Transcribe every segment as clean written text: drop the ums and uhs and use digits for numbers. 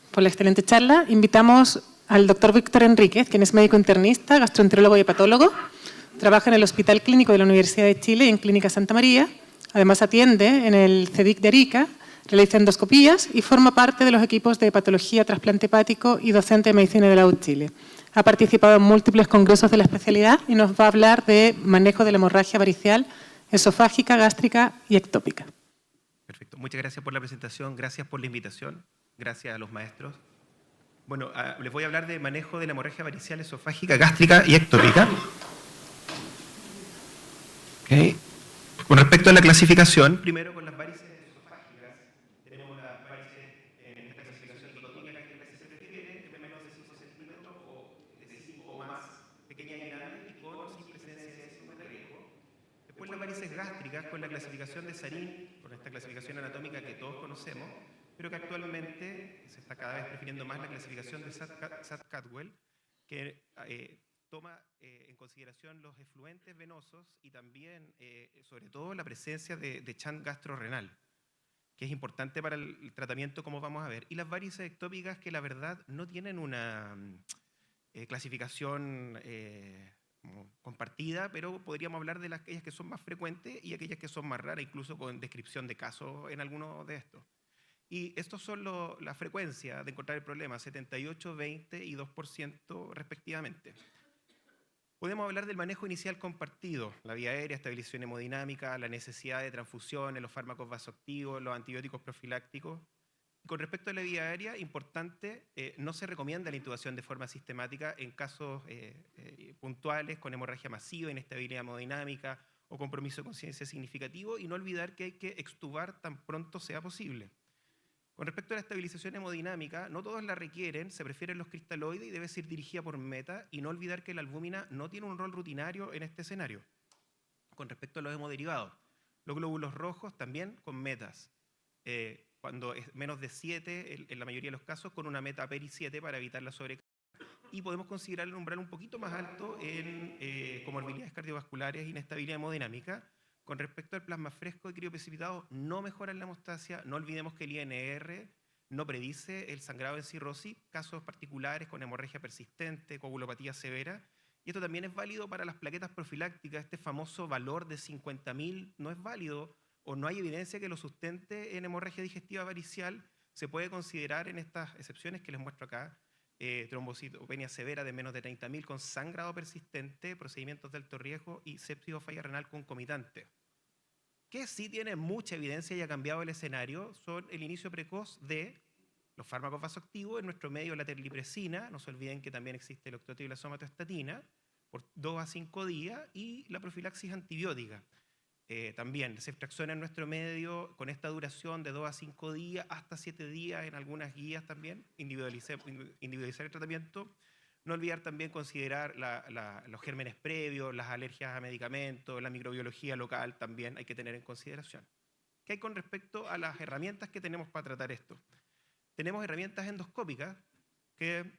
por la excelente charla. Invitamos al doctor Víctor Enríquez, quien es médico internista, gastroenterólogo y hepatólogo. Trabaja en el Hospital Clínico de la Universidad de Chile y en Clínica Santa María. Además atiende en el CEDIC de Arica, realiza endoscopías y forma parte de los equipos de hepatología, trasplante hepático y docente de medicina de la UD Chile. Ha participado en múltiples congresos de la especialidad y nos va a hablar de manejo de la hemorragia varicial, esofágica, gástrica y ectópica. Perfecto. Muchas gracias por la presentación, gracias por la invitación, gracias a los maestros. Bueno, les voy a hablar de manejo de la hemorragia varicial, esofágica, gástrica y ectópica. Okay. Con respecto a la clasificación, primero con las varices esofágicas, tenemos las varices en esta clasificación dicotómica que se prefiere, de menos de 5 centímetros o de 5 o más, pequeñas y grandes y con o sin presencia de signos de riesgo. Después las varices gástricas con la clasificación de Sarin, con esta clasificación anatómica que todos conocemos, pero que actualmente se está cada vez prefiriendo más la clasificación de Satt-Cadwell, que toma en consideración los efluentes venosos y también, sobre todo, la presencia de chant gastrorenal, que es importante para el tratamiento, como vamos a ver. Y las varices ectópicas que, la verdad, no tienen una clasificación compartida, pero podríamos hablar de aquellas que son más frecuentes y aquellas que son más raras, incluso con descripción de casos en algunos de estos. Y estos son la frecuencia de encontrar el problema, 78, 20 y 2% respectivamente. Podemos hablar del manejo inicial compartido, la vía aérea, estabilización hemodinámica, la necesidad de transfusiones, los fármacos vasoactivos, los antibióticos profilácticos. Con respecto a la vía aérea, importante, no se recomienda la intubación de forma sistemática en casos puntuales con hemorragia masiva, inestabilidad hemodinámica o compromiso de conciencia significativo, y no olvidar que hay que extubar tan pronto sea posible. Con respecto a la estabilización hemodinámica, no todos la requieren, se prefieren los cristaloides y debe ser dirigida por meta, y no olvidar que la albúmina no tiene un rol rutinario en este escenario. Con respecto a los hemoderivados, los glóbulos rojos también con metas. Cuando es menos de 7, en la mayoría de los casos, con una meta peri 7 para evitar la sobrecarga. Y podemos considerar el umbral un poquito más alto en comorbilidades cardiovasculares e inestabilidad hemodinámica. Con respecto al plasma fresco y crioprecipitado, no mejoran la hemostasia. No olvidemos que el INR no predice el sangrado en cirrosis, casos particulares con hemorragia persistente, coagulopatía severa. Y esto también es válido para las plaquetas profilácticas. Este famoso valor de 50.000 no es válido o no hay evidencia que lo sustente en hemorragia digestiva varicial. Se puede considerar en estas excepciones que les muestro acá, trombocitopenia severa de menos de 30.000 con sangrado persistente, procedimientos de alto riesgo y sepsis o falla renal concomitante. Que sí tiene mucha evidencia y ha cambiado el escenario son el inicio precoz de los fármacos vasoactivos, en nuestro medio la terlipresina, no se olviden que también existe el octreotide y la somatostatina, por 2 a 5 días, y la profilaxis antibiótica. También se extracciona en nuestro medio con esta duración de 2 a 5 días, hasta 7 días en algunas guías también, individualizar el tratamiento. No olvidar también considerar los gérmenes previos, las alergias a medicamentos, la microbiología local también hay que tener en consideración. ¿Qué hay con respecto a las herramientas que tenemos para tratar esto? Tenemos herramientas endoscópicas que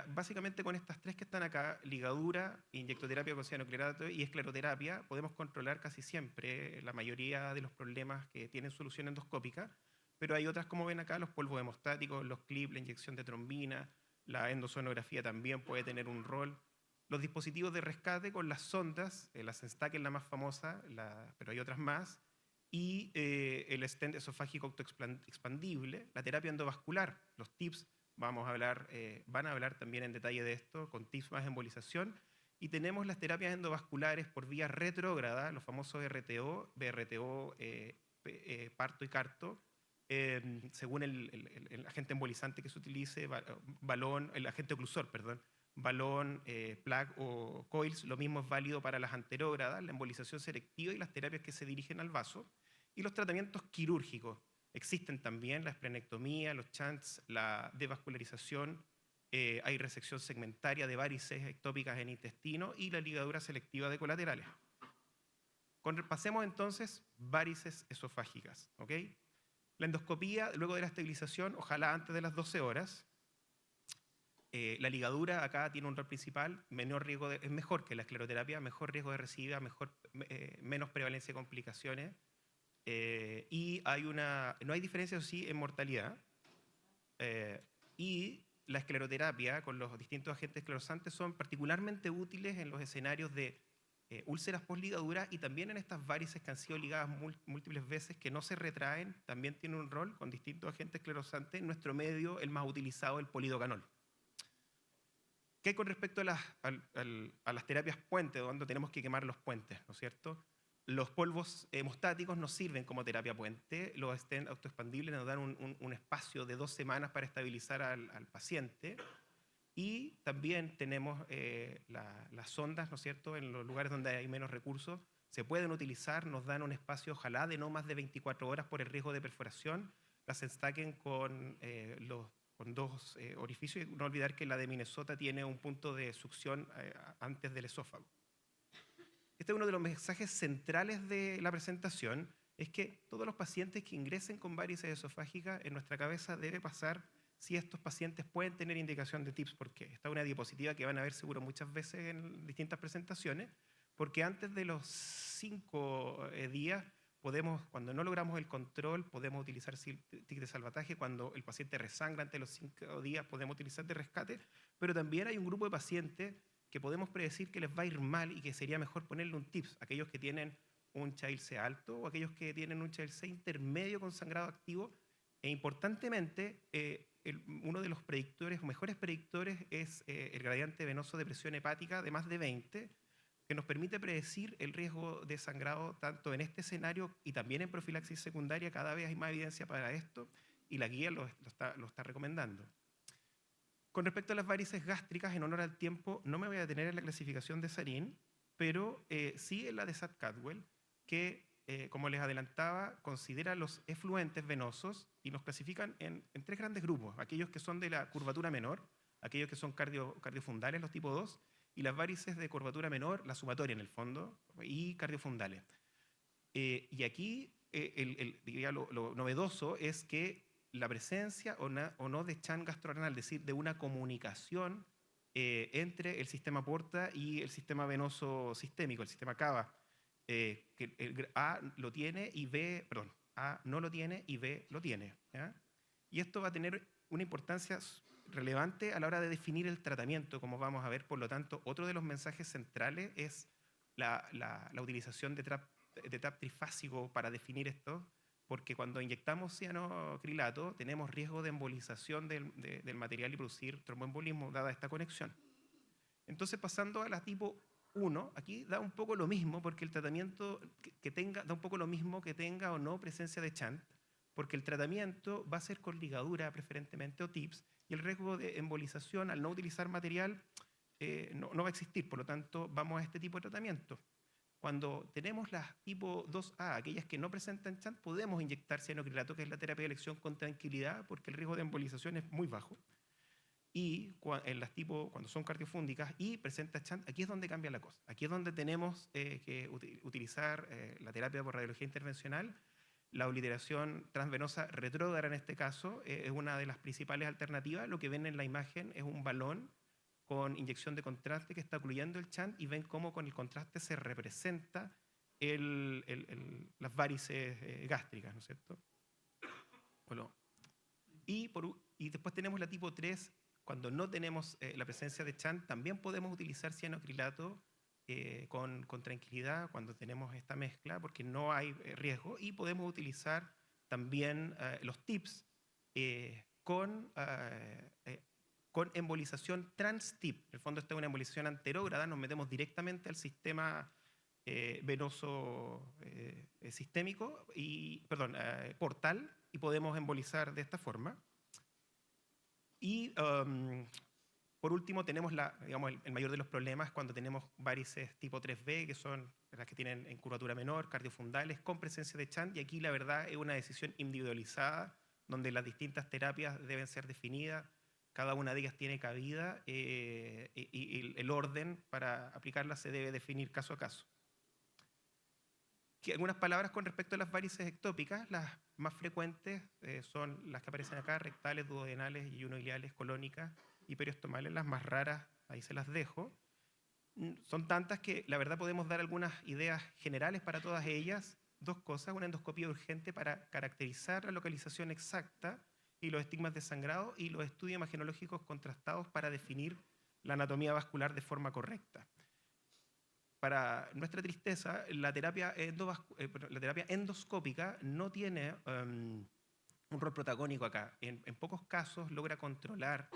básicamente con estas tres que están acá, ligadura, inyectoterapia con cianoclerato y escleroterapia, podemos controlar casi siempre la mayoría de los problemas que tienen solución endoscópica, pero hay otras, como ven acá, los polvos hemostáticos, los clips, la inyección de trombina, la endosonografía también puede tener un rol. Los dispositivos de rescate con las sondas, la Senstac es la más famosa, pero hay otras más, y el stent esofágico autoexpandible, la terapia endovascular, los tips, van a hablar también en detalle de esto, con tips más embolización, y tenemos las terapias endovasculares por vía retrógrada, los famosos RTO, BRTO, parto y carto, según el agente embolizante que se utilice, el agente oclusor, perdón, balón, plug o coils. Lo mismo es válido para las anterógradas, la embolización selectiva y las terapias que se dirigen al vaso. Y los tratamientos quirúrgicos. Existen también la esplenectomía, los shunts, la devascularización, hay resección segmentaria de varices ectópicas en intestino y la ligadura selectiva de colaterales. Pasemos entonces varices esofágicas, ¿ok? La endoscopía, luego de la estabilización, ojalá antes de las 12 horas. La ligadura acá tiene un rol principal, es mejor que la escleroterapia, mejor riesgo de recidiva, menos prevalencia de complicaciones. Y no hay diferencia, sí, en mortalidad. y la escleroterapia con los distintos agentes esclerosantes son particularmente útiles en los escenarios de úlceras postligaduras y también en estas varices que han sido ligadas múltiples veces que no se retraen, también tiene un rol con distintos agentes esclerosantes. En nuestro medio, el más utilizado, el polidocanol. ¿Qué hay con respecto a las terapias puentes, donde tenemos que quemar los puentes, ¿no es cierto? Los polvos hemostáticos nos sirven como terapia puente, los stents autoexpandibles nos dan un espacio de 2 semanas para estabilizar al paciente, y también tenemos las sondas, ¿no es cierto?, en los lugares donde hay menos recursos, se pueden utilizar, nos dan un espacio ojalá de no más de 24 horas por el riesgo de perforación, las enstaquen con 2 orificios, y no olvidar que la de Minnesota tiene un punto de succión antes del esófago. Este es uno de los mensajes centrales de la presentación, es que todos los pacientes que ingresen con varices esofágicas, en nuestra cabeza debe pasar si estos pacientes pueden tener indicación de TIPS. ¿Por qué? Esta es una diapositiva que van a ver seguro muchas veces en distintas presentaciones, porque antes de los 5 días, cuando no logramos el control, podemos utilizar TIC de salvataje. Cuando el paciente resangra antes de los 5 días, podemos utilizar de rescate, pero también hay un grupo de pacientes que podemos predecir que les va a ir mal y que sería mejor ponerle un TIPS, aquellos que tienen un Child-C alto o aquellos que tienen un Child-C intermedio con sangrado activo. E importantemente, uno de los predictores, mejores predictores, es el gradiente venoso de presión hepática de más de 20, que nos permite predecir el riesgo de sangrado tanto en este escenario y también en profilaxis secundaria. Cada vez hay más evidencia para esto y la guía lo está recomendando. Con respecto a las varices gástricas, en honor al tiempo, no me voy a detener en la clasificación de Sarin, pero sí en la de Satt-Cadwell, que, como les adelantaba, considera los efluentes venosos y los clasifican en 3 grandes grupos: aquellos que son de la curvatura menor, aquellos que son cardiofundales, los tipo 2, y las varices de curvatura menor, la sumatoria en el fondo, y cardiofundales. Y aquí diría lo novedoso es que la presencia o no de Chant gastrorenal, es decir, de una comunicación entre el sistema porta y el sistema venoso sistémico, el sistema cava, que A lo tiene y B, perdón, A no lo tiene y B lo tiene, ¿ya? Y esto va a tener una importancia relevante a la hora de definir el tratamiento, como vamos a ver. Por lo tanto, otro de los mensajes centrales es la utilización de TAP trifásico para definir esto, porque cuando inyectamos cianocrilato tenemos riesgo de embolización del material y producir tromboembolismo dada esta conexión. Entonces, pasando a la tipo 1, aquí da un poco lo mismo, porque el tratamiento da un poco lo mismo que tenga o no presencia de Chant, porque el tratamiento va a ser con ligadura preferentemente o TIPS, y el riesgo de embolización al no utilizar material no va a existir. Por lo tanto, vamos a este tipo de tratamiento. Cuando tenemos las tipo 2A, aquellas que no presentan Chant, podemos inyectar cianocrilato, que es la terapia de elección con tranquilidad, porque el riesgo de embolización es muy bajo. Y en las tipo, cuando son cardiofúndicas y presenta Chant, aquí es donde cambia la cosa. Aquí es donde tenemos que utilizar la terapia por radiología intervencional. La obliteración transvenosa retrógrada en este caso es una de las principales alternativas. Lo que ven en la imagen es un balón con inyección de contraste que está ocluyendo el Chant, y ven cómo con el contraste se representa las varices gástricas, ¿no es cierto? Bueno, y después tenemos la tipo 3, cuando no tenemos la presencia de Chant, también podemos utilizar cianocrilato con tranquilidad cuando tenemos esta mezcla, porque no hay riesgo, y podemos utilizar también los TIPS con embolización trans-TIP. En el fondo, esta es una embolización anterógrada, nos metemos directamente al sistema venoso sistémico, portal, y podemos embolizar de esta forma. Y por último, tenemos el mayor de los problemas cuando tenemos varices tipo 3B, que son las que tienen en curvatura menor, cardiofundales, con presencia de Chant, y aquí la verdad es una decisión individualizada, donde las distintas terapias deben ser definidas, cada una de ellas tiene cabida, y el orden para aplicarlas se debe definir caso a caso. Algunas palabras con respecto a las varices ectópicas. Las más frecuentes son las que aparecen acá: rectales, duodenales, yeyunoileales, colónicas y periostomales. Las más raras, ahí se las dejo. Son tantas que la verdad podemos dar algunas ideas generales para todas ellas. 2 cosas: una endoscopía urgente para caracterizar la localización exacta, y los estigmas de sangrado y los estudios imagenológicos contrastados para definir la anatomía vascular de forma correcta. Para nuestra tristeza, la terapia endoscópica no tiene un rol protagónico acá. En pocos casos logra controlar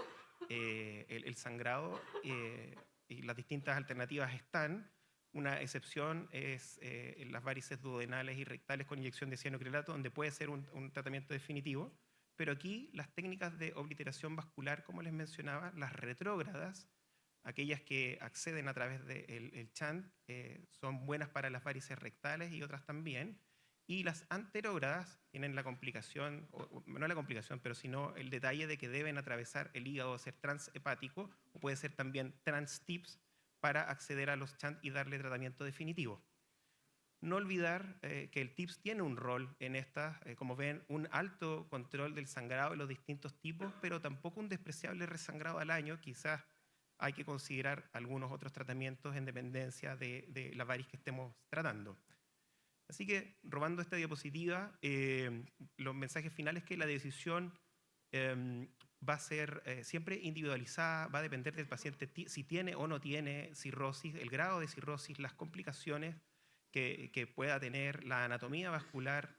el sangrado y las distintas alternativas están. Una excepción es las varices duodenales y rectales con inyección de cianocrilato, donde puede ser un tratamiento definitivo, pero aquí las técnicas de obliteración vascular, como les mencionaba, las retrógradas, aquellas que acceden a través del shunt, son buenas para las varices rectales y otras también, y las anterógradas tienen la complicación, no la complicación, pero sino el detalle de que deben atravesar el hígado, ser transhepático, o puede ser también trans-tips, para acceder a los shunt y darle tratamiento definitivo. No olvidar que el TIPS tiene un rol en estas, como ven, un alto control del sangrado de los distintos tipos, pero tampoco un despreciable resangrado al año. Quizás hay que considerar algunos otros tratamientos en dependencia de la variz que estemos tratando. Así que, robando esta diapositiva, los mensajes finales es que la decisión va a ser siempre individualizada, va a depender del paciente si tiene o no tiene cirrosis, el grado de cirrosis, las complicaciones que pueda tener, la anatomía vascular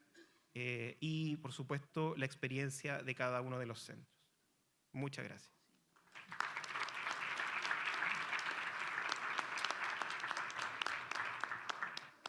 y, por supuesto, la experiencia de cada uno de los centros. Muchas gracias.